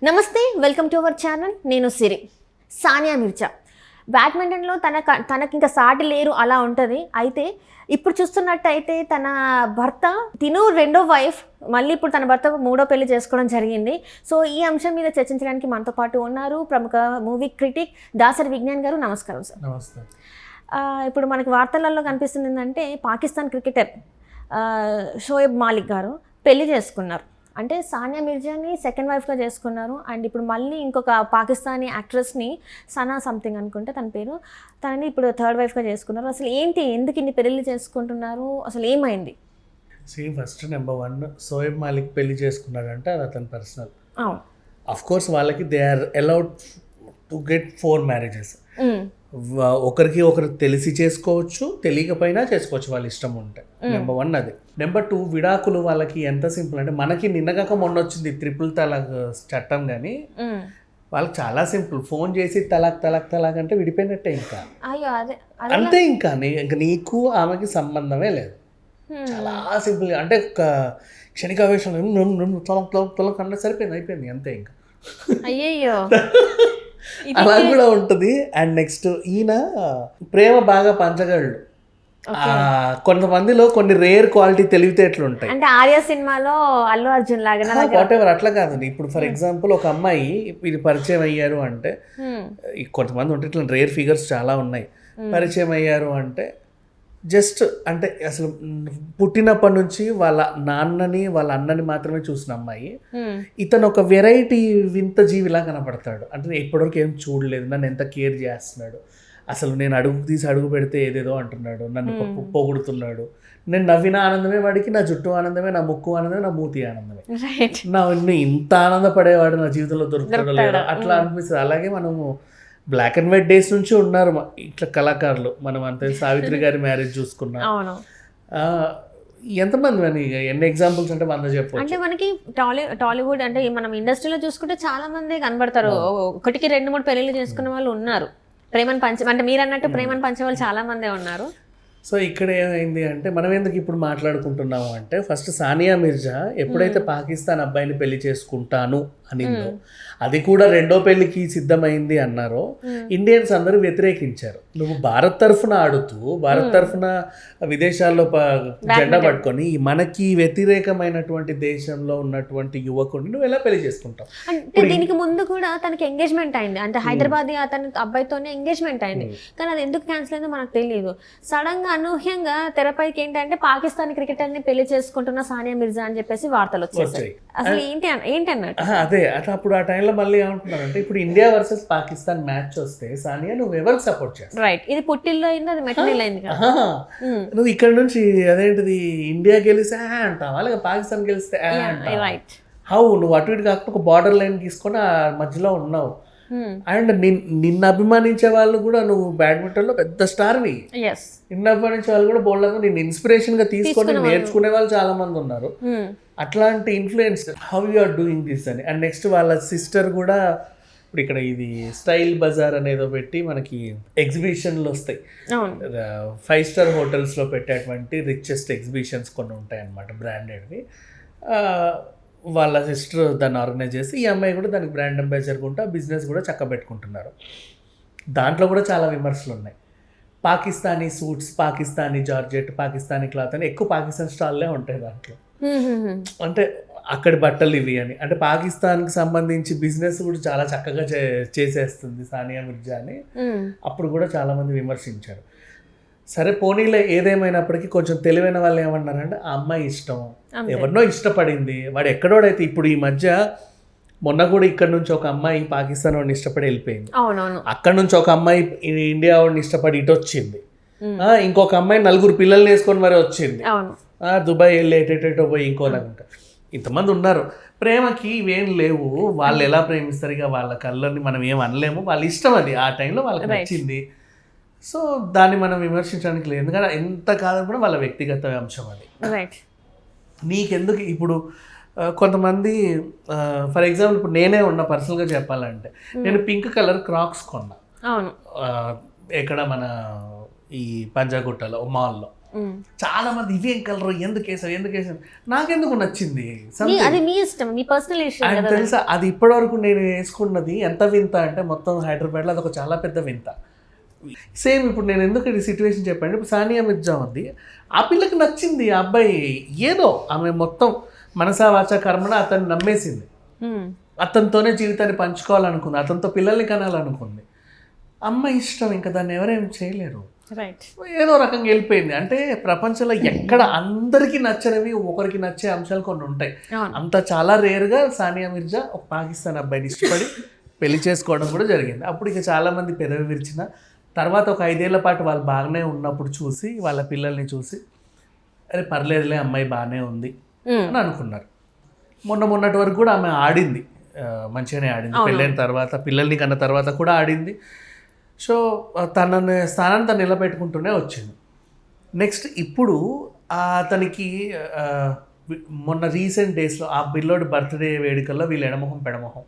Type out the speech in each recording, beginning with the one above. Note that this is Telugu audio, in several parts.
నమస్తే, వెల్కమ్ టు అవర్ ఛానల్. నేను సిరి. సానియా మిర్జా బ్యాడ్మింటన్లో తనకి ఇంకా సాటి లేరు అలా ఉంటుంది. అయితే ఇప్పుడు చూస్తున్నట్టయితే తన భర్త రెండో వైఫ్ మళ్ళీ ఇప్పుడు తన భర్త మూడో పెళ్లి చేసుకోవడం జరిగింది. సో ఈ అంశం మీద చర్చించడానికి మనతో పాటు ఉన్నారు ప్రముఖ మూవీ క్రిటిక్ దాసరి విజ్ఞాన్ గారు. నమస్కారం సార్. నమస్తే. ఇప్పుడు మనకి వార్తలలో కనిపిస్తుంది ఏంటంటే పాకిస్తాన్ క్రికెటర్ షోయబ్ మాలిక్ గారు పెళ్లి చేసుకున్నారు. అంటే సానియా మిర్జాని సెకండ్ వైఫ్గా చేసుకున్నారు. అండ్ ఇప్పుడు మళ్ళీ ఇంకొక పాకిస్తానీ యాక్ట్రెస్ని సనా సంథింగ్ అనుకుంటే తన పేరు, తనని ఇప్పుడు థర్డ్ వైఫ్గా చేసుకున్నారు. అసలు ఏంటి, ఎందుకు ఇన్ని పెళ్ళిళ్ళు చేసుకుంటున్నారు, అసలు ఏమైంది? ఫస్ట్ నెంబర్ 1, షోయబ్ మాలిక్ పెళ్లి చేసుకున్నాడంటే అది అతని పర్సనల్. అవును, అఫ్ కోర్స్ వాళ్ళకి they are allowed to get 4 marriages. ఒకరికి ఒకరు తెలిసి చేసుకోవచ్చు, తెలియకపోయినా చేసుకోవచ్చు, వాళ్ళ ఇష్టం ఉంటే. నెంబర్ 1 అది. నెంబర్ 2, విడాకులు వాళ్ళకి ఎంత సింపుల్ అంటే, మనకి నిన్నగాక మొన్న వచ్చింది 3 తలాక్ చట్టం, కానీ వాళ్ళకి చాలా సింపుల్. ఫోన్ చేసి తలాక్ అంటే విడిపోయినట్టే. ఇంకా అంతే. ఇంకా నీకు ఆమెకి సంబంధమే లేదు. చాలా సింపుల్. అంటే ఒక క్షణికావేశం తొలక అన్న సరిపోయింది, అయిపోయింది, అంతే. ఇంకా అయ్యయ్యో అలా కూడా ఉంటుంది. అండ్ నెక్స్ట్ ఈయన ప్రేమ బాగా పంచగలడు. కొంతమందిలో కొన్ని రేర్ క్వాలిటీ తెలివితేటలు ఉంటాయి. అంటే ఆర్య సినిమాలో అల్లు అర్జున్ లాగా వాట్ ఎవర్, అట్లా కాదు. ఇప్పుడు ఫర్ ఎగ్జాంపుల్ ఒక అమ్మాయి ఇది పరిచయం అయ్యారు అంటే, కొంతమంది ఉంటే ఇట్లా రేర్ ఫిగర్స్ చాలా ఉన్నాయి. పరిచయం అయ్యారు అంటే జస్ట్ అంటే అసలు పుట్టినప్పటి నుంచి వాళ్ళ నాన్నని వాళ్ళ అన్నని మాత్రమే చూసిన అమ్మాయి, ఇతను ఒక వెరైటీ వింత జీవిలా కనపడతాడు. అంటే ఇప్పటివరకు ఏం చూడలేదు, నన్ను ఎంత కేర్ చేస్తున్నాడు, అసలు నేను అడుగు పెడితే ఏదేదో అంటున్నాడు, నన్ను పొగుడుతున్నాడు, నేను నవ్విన ఆనందమే వాడికి, నా జుట్టు ఆనందమే, నా ముక్కు ఆనందమే, నా మూతి ఆనందమే, నా ఇంత ఆనందపడేవాడు నా జీవితంలో దొరుకుతాడో లేదో అట్లా అనిపిస్తుంది. అలాగే మనము బ్లాక్ అండ్ వైట్ డేస్ నుంచి ఉన్నారు ఇట్లా కళాకారులు. మనం అంతే సావిత్రి గారి మ్యారేజ్ చూసుకున్నాం. ఎంతమంది అని ఎన్ని ఎగ్జాంపుల్స్ అంటే 100 చెప్పవచ్చు. అంటే మనకి టాలీవుడ్ అంటే మనం ఇండస్ట్రీలో చూసుకుంటే చాలా మంది కనబడతారు. 1కి 2-3 పెళ్లిళ్ళు చేసుకున్న వాళ్ళు ఉన్నారు. ప్రేమను అంటే మీరు అన్నట్టు ప్రేమను పంచే వాళ్ళు చాలా మందే ఉన్నారు. సో ఇక్కడ ఏమైంది అంటే, మనం ఎందుకు ఇప్పుడు మాట్లాడుకుంటున్నాము అంటే, ఫస్ట్ సానియా మిర్జా ఎప్పుడైతే పాకిస్తాన్ అబ్బాయిని పెళ్లి చేసుకుంటాను అనిందో, అది కూడా రెండో పెళ్లికి సిద్ధమైంది అన్నారో, ఇండియన్స్ అందరూ వ్యతిరేకించారు. నువ్వు భారత్ తరఫున ఆడుతూ, భారత్ తరఫున విదేశాల్లో జెండా పట్టుకొని మనకి వ్యతిరేకమైనటువంటి దేశంలో ఉన్నటువంటి యువకుడిని నువ్వు ఎలా పెళ్లి చేసుకుంటావు? అంటే దీనికి ముందు కూడా తనకి ఎంగేజ్మెంట్ అయింది. అంటే హైదరాబాద్ అతని అబ్బాయితోనే ఎంగేజ్మెంట్ అయింది. కానీ అది ఎందుకు క్యాన్సిల్ అయిందో మనకు తెలియదు. సడన్ గా అనూహ్యంగా తెరపైకి ఏంటంటే పాకిస్తాన్ క్రికెటర్ని పెళ్లి చేసుకుంటున్న సానియా మిర్జా అని చెప్పేసి వార్తలు వచ్చాయి. అసలు ఏంటి అన్నట్టు అదే అట్లా. అప్పుడు ఆ టైంలో మళ్ళీ ఏమంటున్నారంటే, ఇప్పుడు ఇండియా వర్సెస్ పాకిస్తాన్ మ్యాచ్ వస్తే సానియా నువ్వు ఎవరికి సపోర్ట్ చేస్తావు? రైట్, ఇది పుట్టిల్లో అయింది, అది మెటీరియల్ అయింది. నువ్వు ఇక్కడ నుంచి అదేంటిది ఇండియా గెలిస్తే అంటావా, అలాగే పాకిస్తాన్ గెలిస్తే రైట్. హౌ నువ్వు అటు ఇటు కాకుండా ఒక బార్డర్ లైన్ తీసుకొని ఆ మధ్యలో ఉన్నావు. అండ్ నిన్ను అభిమానించే వాళ్ళు కూడా, నువ్వు బ్యాడ్మింటన్ లో పెద్ద స్టార్వి, నిన్ను అభిమానించే వాళ్ళు కూడా బోల్డ్ నిన్ను ఇన్స్పిరేషన్ గా తీసుకొని నేర్చుకునే వాళ్ళు చాలా మంది ఉన్నారు. అట్లాంటి influence how you are doing this అని. అండ్ నెక్స్ట్ వాళ్ళ సిస్టర్ కూడా ఇప్పుడు ఇక్కడ ఇది స్టైల్ బజార్ అనేదో పెట్టి మనకి ఎగ్జిబిషన్లు వస్తాయి. 5 స్టార్ హోటల్స్లో పెట్టేటువంటి రిచెస్ట్ ఎగ్జిబిషన్స్ కొన్ని ఉంటాయి అన్నమాట, బ్రాండెడ్వి. వాళ్ళ సిస్టర్ దాన్ని ఆర్గనైజ్ చేసి, ఈ అమ్మాయి కూడా దానికి బ్రాండ్ అంబాసిడర్ ఉంటే ఆ బిజినెస్ కూడా చక్కబెట్టుకుంటున్నారు. దాంట్లో కూడా చాలా విమర్శలు ఉన్నాయి. Pakistani suits, Pakistani georgette, Pakistani cloth అని ఎక్కువ పాకిస్తాన్ స్టాల్లే ఉంటాయి దాంట్లో. అంటే అక్కడి బట్టలు ఇవి అని. అంటే పాకిస్తాన్కి సంబంధించి బిజినెస్ కూడా చాలా చక్కగా చేసేస్తుంది సానియా మిర్జా అని అప్పుడు కూడా చాలామంది విమర్శించారు. సరే పోనీలే, ఏదేమైనప్పటికీ కొంచెం తెలివైన వాళ్ళు ఏమన్నారంటే, ఆ అమ్మాయి ఇష్టం, ఎవరినో ఇష్టపడింది, వాడు ఎక్కడోడైతే. ఇప్పుడు ఈ మధ్య మొన్న కూడా ఇక్కడ నుంచి ఒక అమ్మాయి పాకిస్తాన్ వాడిని ఇష్టపడి వెళ్ళిపోయింది. అక్కడ నుంచి ఒక అమ్మాయి ఇండియా వాడిని ఇష్టపడి ఇటు వచ్చింది. ఇంకొక అమ్మాయి 4 పిల్లల్ని వేసుకొని మరి వచ్చింది. దుబాయ్ వెళ్ళి ఎటెటో పోయి ఇంకోలాగా. ఇంతమంది ఉన్నారు. ప్రేమకి ఇవేం లేవు, వాళ్ళు ఎలా ప్రేమిస్తారు, ఇక వాళ్ళ కళ్ళని మనం ఏం అనలేము, వాళ్ళ ఇష్టం, అది ఆ టైంలో వాళ్ళకి నచ్చింది. సో దాన్ని మనం విమర్శించడానికి లేదు, ఎందుకంటే ఎంత కాదని కూడా వాళ్ళ వ్యక్తిగత అంశం అది. నీకెందుకు ఇప్పుడు కొంతమంది ఫర్ ఎగ్జాంపుల్ ఇప్పుడు నేనే ఉన్నా పర్సనల్గా చెప్పాలంటే, నేను పింక్ కలర్ క్రాక్స్ కొన్నా. ఎక్కడ మన ఈ పంజాగుట్టలో మాల్లో. చాలా మంది ఇవేం కలరు ఎందుకు వేసావు నాకెందుకు నచ్చింది అది మీ ఇష్టం, మీ పర్సనల్ ఇష్టం ఆయన కదా. తెలుసా అది ఇప్పటివరకు నేను వేసుకున్నది ఎంత వింత అంటే మొత్తం హైదరాబాద్లో అదొక చాలా పెద్ద వింత. సేమ్ ఇప్పుడు నేను ఎందుకు ఈ సిచ్యువేషన్ చెప్పాను, ఇప్పుడు సానియా మిర్జా ఉంది, ఆ పిల్లకి నచ్చింది ఆ అబ్బాయి, ఏదో ఆమె మొత్తం మనసా వాచా కర్మన అతన్ని నమ్మేసింది, అతనితోనే జీవితాన్ని పంచుకోవాలనుకుంది, అతనితో పిల్లల్ని కనాలనుకుంది. అమ్మ ఇష్టం, ఇంకా దాన్ని ఎవరేం చేయలేరు. రైట్, ఏదో రకంగా వెళ్ళిపోయింది. అంటే ప్రపంచంలో ఎక్కడ అందరికీ నచ్చనివి ఒకరికి నచ్చే అంశాలు కొన్ని ఉంటాయి. అంత చాలా రేరుగా సానియా మిర్జా ఒక పాకిస్తాన్ అబ్బాయిని ఇష్టపడి పెళ్లి చేసుకోవడం కూడా జరిగింది. అప్పుడు ఇక చాలామంది పెదవి విరిచిన తర్వాత ఒక 5 ఏళ్ల పాటు వాళ్ళు బాగానే ఉన్నప్పుడు చూసి వాళ్ళ పిల్లల్ని చూసి అరే పర్లేదులే అమ్మాయి బాగానే ఉంది అని అనుకున్నారు. మొన్నటి వరకు కూడా ఆమె ఆడింది, మంచిగానే ఆడింది. పెళ్ళైన తర్వాత పిల్లల్ని కన్న తర్వాత కూడా ఆడింది. సో తన స్థానాన్ని తను నిలబెట్టుకుంటూనే వచ్చింది. నెక్స్ట్ ఇప్పుడు అతనికి మొన్న రీసెంట్ డేస్లో ఆ పిల్లోడి బర్త్డే వేడుకల్లో వీళ్ళు ఎడమొహం పెడమొహం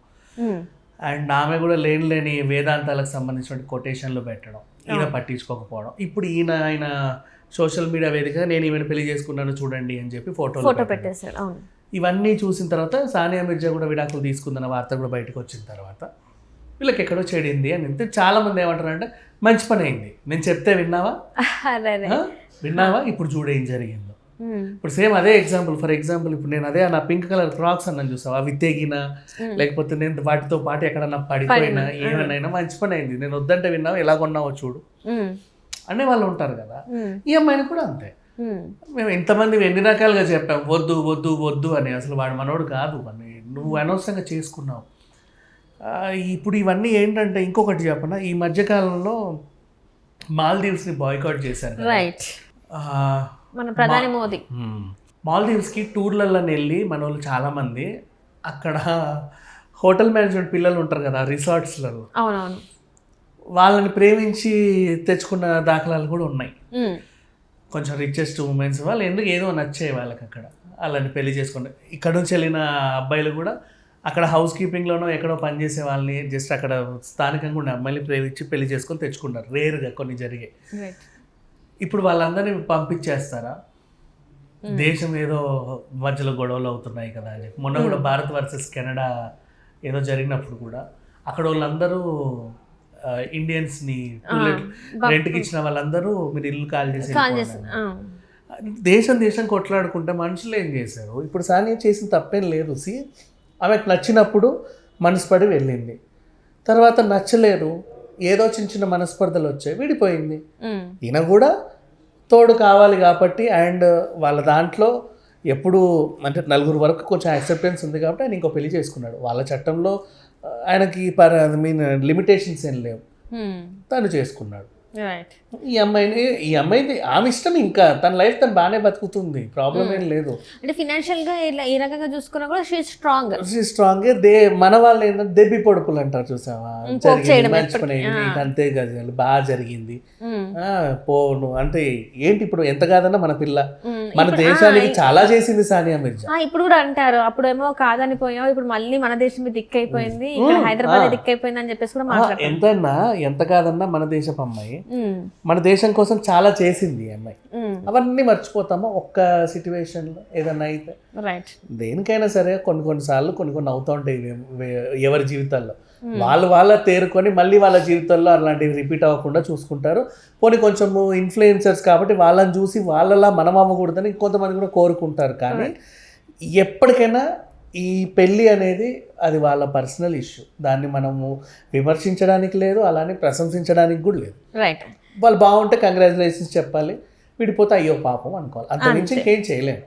అండ్ ఆమె కూడా లేని వేదాంతాలకు సంబంధించిన కొటేషన్లు పెట్టడం, ఈయన పట్టించుకోకపోవడం. ఇప్పుడు ఆయన సోషల్ మీడియా వేదికగా నేను ఈమెను పెళ్లి చేసుకున్నాను చూడండి అని చెప్పి ఫోటో పెట్టేశాడు. ఇవన్నీ చూసిన తర్వాత సానియా మిర్జా కూడా విడాకులు తీసుకుందన్న వార్త కూడా బయటకు వచ్చిన తర్వాత వీళ్ళకి ఎక్కడో చెడింది అని అంటే చాలామంది ఏమంటారంటే మంచి పని అయింది, నేను చెప్తే విన్నావా ఇప్పుడు చూడు ఏం జరిగిందో. ఇప్పుడు సేమ్ అదే ఎగ్జాంపుల్, ఫర్ ఎగ్జాంపుల్ ఇప్పుడు నేను అదే నా పింక్ కలర్ ఫ్రాక్స్ అన్నాను చూసావా, అవి తెగినా లేకపోతే నేను వాటితో పాటు ఎక్కడన్నా పడిపోయినా ఏమన్నా మంచి పని అయింది, నేను వద్దంటే విన్నావా ఎలా కొన్నావో చూడు అనే వాళ్ళు ఉంటారు కదా. ఈ అమ్మాయిని కూడా అంతే, మేము ఇంతమంది ఎన్ని రకాలుగా చెప్పాం వద్దు వద్దు వద్దు అని, అసలు వాడు మనోడు కాదు అని నువ్వు అనవసరంగా చేసుకున్నావు. ఇప్పుడు ఇవన్నీ ఏంటంటే ఇంకొకటి చెప్పనా, ఈ మధ్యకాలంలో మాల్దీవ్స్ని బాయ్కాట్ చేశారు. రైట్, మన ప్రధాని మోదీ మాల్దీవ్స్కి టూర్లలో వెళ్ళి మన వాళ్ళు చాలామంది అక్కడ హోటల్ మేనేజ్మెంట్ పిల్లలు ఉంటారు కదా రిసార్ట్స్లలో, అవునవును, వాళ్ళని ప్రేమించి తెచ్చుకున్న దాఖలాలు కూడా ఉన్నాయి. కొంచెం రిచెస్ట్ ఉమెన్స్ వాళ్ళు ఎందుకు ఏదో నచ్చాయి వాళ్ళకి అక్కడ, వాళ్ళని పెళ్లి చేసుకుంటారు. ఇక్కడ నుంచి వెళ్ళిన అబ్బాయిలు కూడా అక్కడ హౌస్ కీపింగ్లోనో ఎక్కడో పనిచేసే వాళ్ళని జస్ట్ అక్కడ స్థానికంగా ఉండే అమ్మాయిని ప్రేమించి పెళ్లి చేసుకొని తెచ్చుకుంటారు, రేరుగా కొన్ని జరిగాయి. ఇప్పుడు వాళ్ళందరినీ పంపించేస్తారా, దేశం ఏదో మధ్యలో గొడవలు అవుతున్నాయి కదా అని చెప్పి. మొన్న కూడా భారత్ వర్సెస్ కెనడా ఏదో జరిగినప్పుడు కూడా అక్కడ వాళ్ళందరూ ఇండియన్స్ని రెంట్కి ఇచ్చిన వాళ్ళందరూ మీరు ఇల్లు కాల్ చేసి దేశం కొట్లాడుకుంటే మనుషులు ఏం చేశారు. ఇప్పుడు సానియా చేసిన తప్పేం లేదు. ఆమెకు నచ్చినప్పుడు మనస్పడి వెళ్ళింది, తర్వాత నచ్చలేదు, ఏదో చిన్న మనస్పర్ధలు వచ్చాయి, విడిపోయింది. ఈయన కూడా తోడు కావాలి కాబట్టి అండ్ వాళ్ళ దాంట్లో ఎప్పుడు అంటే 4 వరకు కొంచెం యాక్సెప్టెన్స్ ఉంది కాబట్టి ఆయన ఇంకో పెళ్లి చేసుకున్నాడు. వాళ్ళ చట్టంలో ఆయనకి లిమిటేషన్స్ ఏం లేవు, తను చేసుకున్నాడు. ఈ అమ్మాయిది ఆమె ఇష్టం, ఇంకా తన లైఫ్ తను బాగానే బతుకుతుంది, ప్రాబ్లం ఏం లేదు. అంటే ఫినాన్షియల్ గా ఈ రకంగా చూసుకున్నా కూడా షీ స్ట్రాంగ్. మన వాళ్ళు ఏంటంటే దెబ్బి పొడుపులు అంటారు చూసావా, జరిగింది మంచి పని అయింది అంతే కదా, బాగా జరిగింది పోను అంటే ఏంటి. ఇప్పుడు ఎంత కాదన్నా మన పిల్ల, మన దేశానికి చాలా చేసింది సానియా మిర్జా. ఇప్పుడు కూడా అంటారు అప్పుడేమో కాదని పోయాం, ఇప్పుడు మళ్ళీ మన దేశం దిక్కైపోయింది, ఇక్కడ హైదరాబాద్ దిక్కైపోయింది అని చెప్పేసి కూడా మాట్లాడుతారు. ఎంత కాదన్నా మన దేశపు అమ్మాయి మన దేశం కోసం చాలా చేసింది అమ్మాయి. అవన్నీ మర్చిపోతామా ఒక్క సిచ్యువేషన్లో ఏదన్నా అయితే. దేనికైనా సరే కొన్నిసార్లు కొన్ని అవుతూ ఉంటాయి ఎవరి జీవితాల్లో, వాళ్ళ తేరుకొని మళ్ళీ వాళ్ళ జీవితాల్లో అలాంటివి రిపీట్ అవ్వకుండా చూసుకుంటారు. కొంచెము ఇన్ఫ్లుయెన్సర్స్ కాబట్టి వాళ్ళని చూసి వాళ్ళలా మనం అవ్వకూడదని కొంతమంది కూడా కోరుకుంటారు. కానీ ఎప్పటికైనా ఈ పెళ్ళి అనేది అది వాళ్ళ పర్సనల్ ఇష్యూ, దాన్ని మనము విమర్శించడానికి లేదు, అలానే ప్రశంసించడానికి కూడా లేదు. వాళ్ళు బాగుంటే కంగ్రాచులేషన్స్ చెప్పాలి, విడిపోతే అయ్యో పాపం అనుకోవాలి, అంత మించి ఇంకేం చేయలేము.